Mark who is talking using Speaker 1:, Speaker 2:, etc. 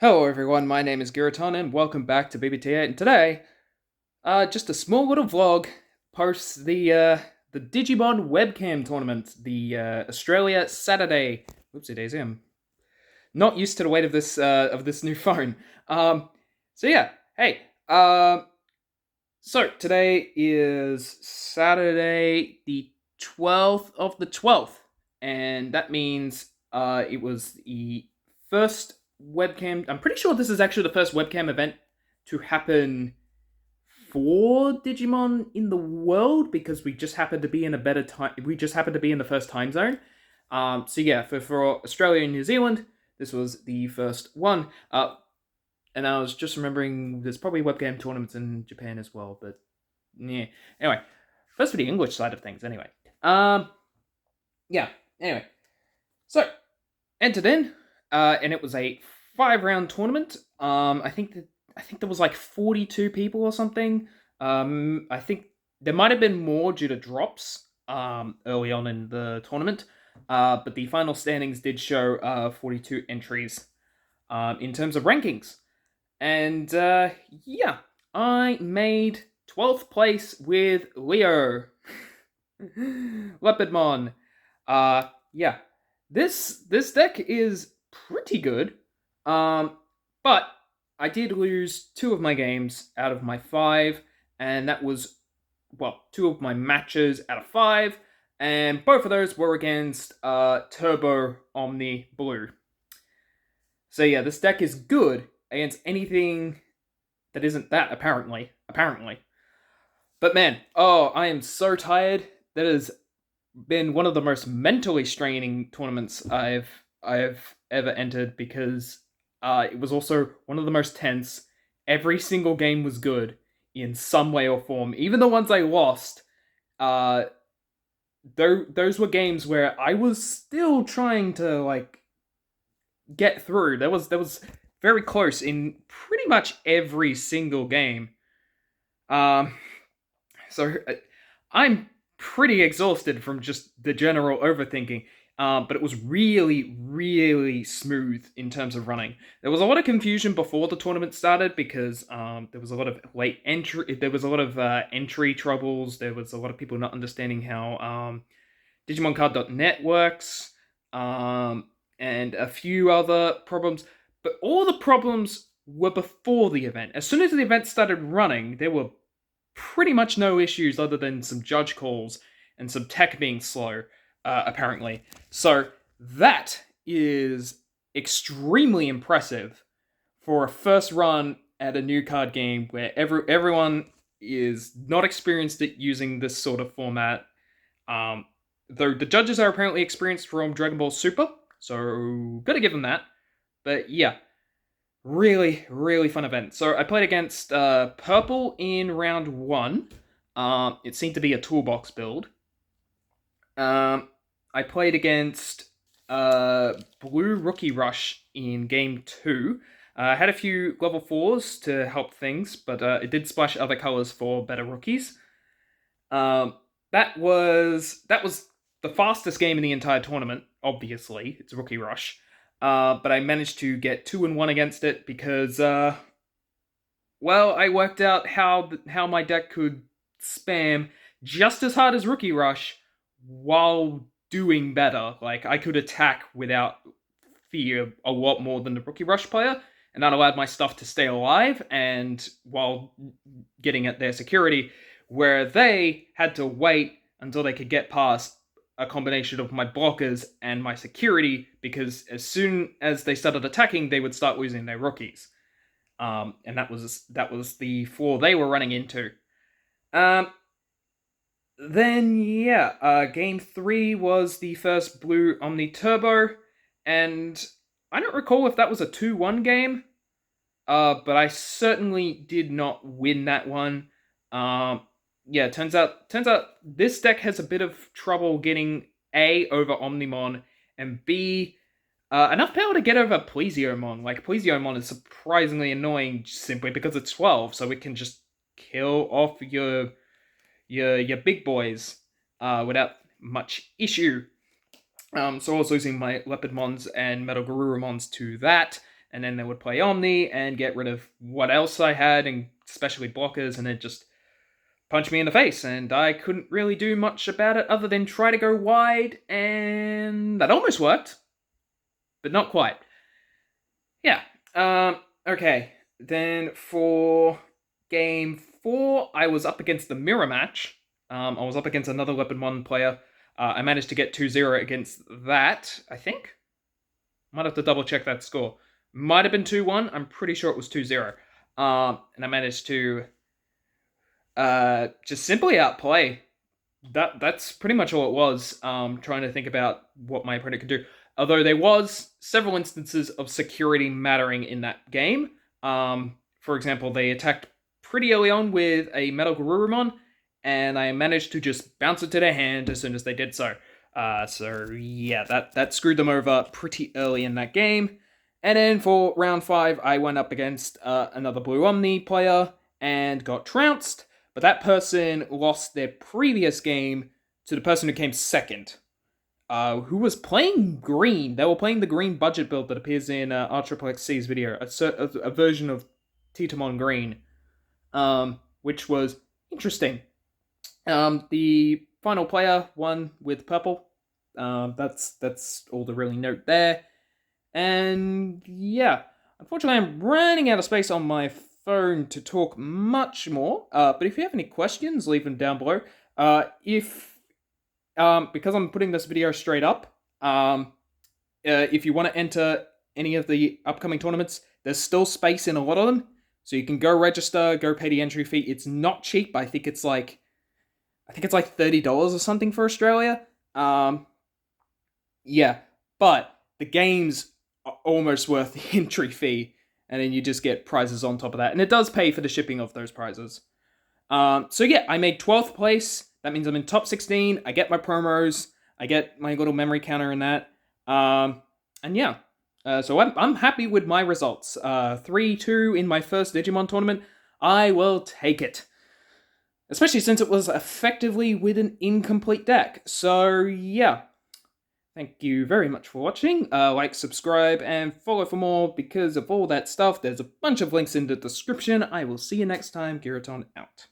Speaker 1: Hello everyone, my name is Giraton and welcome back to BBT8 and today, just a small little vlog posts the Digimon webcam tournament, the Australia Saturday. Whoopsie daisy, I'm not used to the weight of this new phone. Um, so yeah, hey, so today is Saturday the 12th of the 12th, and that means it was the first webcam. I'm pretty sure this is actually the first webcam event to happen for Digimon in the world because we just happened to be in a better time. We just happened to be in the first time zone. So yeah, for Australia and New Zealand, this was the first one. And I was just remembering there's probably webcam tournaments in Japan as well, but yeah. Anyway, first for the English side of things. Anyway, yeah. Anyway, so entered in, and it was a 5 round tournament. I think there was like 42 people or something. I think there might have been more due to drops early on in the tournament. But the final standings did show 42 entries in terms of rankings. And yeah, I made 12th place with Leo. Leopardmon. Yeah. This deck is pretty good. But I did lose two of my games out of my five, and that was two of my matches out of five, and both of those were against Turbo Omni Blue. So yeah, this deck is good against anything that isn't that, apparently. Apparently. But man, oh, I am so tired. That has been one of the most mentally straining tournaments I've ever entered because it was also one of the most tense. Every single game was good in some way or form. Even the ones I lost, uh, those were games where I was still trying to like get through. There was very close in pretty much every single game. Um, so I'm pretty exhausted from just the general overthinking. But it was really, really smooth in terms of running. There was a lot of confusion before the tournament started because there was a lot of late entry. There was a lot of entry troubles. There was a lot of people not understanding how DigimonCard.net works, and a few other problems. But all the problems were before the event. As soon as the event started running, there were pretty much no issues other than some judge calls and some tech being slow, apparently. So that is extremely impressive for a first run at a new card game where everyone is not experienced at using this sort of format. Um, though the judges are apparently experienced from Dragon Ball Super, so gotta give them that. But yeah, really, really fun event. So I played against Purple in round one. It seemed to be a toolbox build. I played against Blue Rookie Rush in game two. I had a few level fours to help things, but it did splash other colors for better rookies. Um, that was the fastest game in the entire tournament. Obviously, it's Rookie Rush. But I managed to get 2-1 against it because, I worked out how my deck could spam just as hard as Rookie Rush while doing better. Like I could attack without fear a lot more than the Rookie Rush player, and that allowed my stuff to stay alive and while getting at their security, where they had to wait until they could get past a combination of my blockers and my security because as soon as they started attacking, they would start losing their rookies. And that was the flaw they were running into. Um, then yeah, game three was the first Blue Omni Turbo, and I don't recall if that was a 2-1 game. But I certainly did not win that one. Um, yeah, turns out this deck has a bit of trouble getting A over Omnimon and B enough power to get over Plesiomon. Like Plesiomon is surprisingly annoying simply because it's 12, so it can just kill off your big boys without much issue. So I was losing my Leopardmons and Metal Garurumons to that, and then they would play Omni and get rid of what else I had, and especially blockers, and then just punch me in the face, and I couldn't really do much about it other than try to go wide, and that almost worked, but not quite. Yeah. Okay. Then for game 4, I was up against the mirror match. I was up against another Leopard 1 player. I managed to get 2-0 against that, I think. Might have to double check that score. Might have been 2-1. I'm pretty sure it was 2-0. And I managed to just simply outplay. That's pretty much all it was. Trying to think about what my opponent could do. Although there was several instances of security mattering in that game. For example, they attacked pretty early on with a Metal Garurumon, and I managed to just bounce it to their hand as soon as they did so. So yeah, that screwed them over pretty early in that game. And then for round 5, I went up against another Blue Omni player and got trounced. But that person lost their previous game to the person who came second, who was playing green. They were playing the green budget build that appears in Artriplex C's video, a version of Titamon Green, which was interesting. The final player won with purple. That's all to really note there. And yeah, unfortunately, I'm running out of space on my phone to talk much more. But if you have any questions, leave them down below. Because I'm putting this video straight up, if you want to enter any of the upcoming tournaments, there's still space in a lot of them. So you can go register, go pay the entry fee. It's not cheap. I think it's like $30 or something for Australia. Yeah, but the games are almost worth the entry fee, and then you just get prizes on top of that, and it does pay for the shipping of those prizes. So yeah, I made 12th place. That means I'm in top 16. I get my promos. I get my little memory counter in that. And yeah, so I'm happy with my results. 3-2 in my first Digimon tournament. I will take it. Especially since it was effectively with an incomplete deck. So yeah, thank you very much for watching. Like, subscribe, and follow for more because of all that stuff. There's a bunch of links in the description. I will see you next time. Giraton out.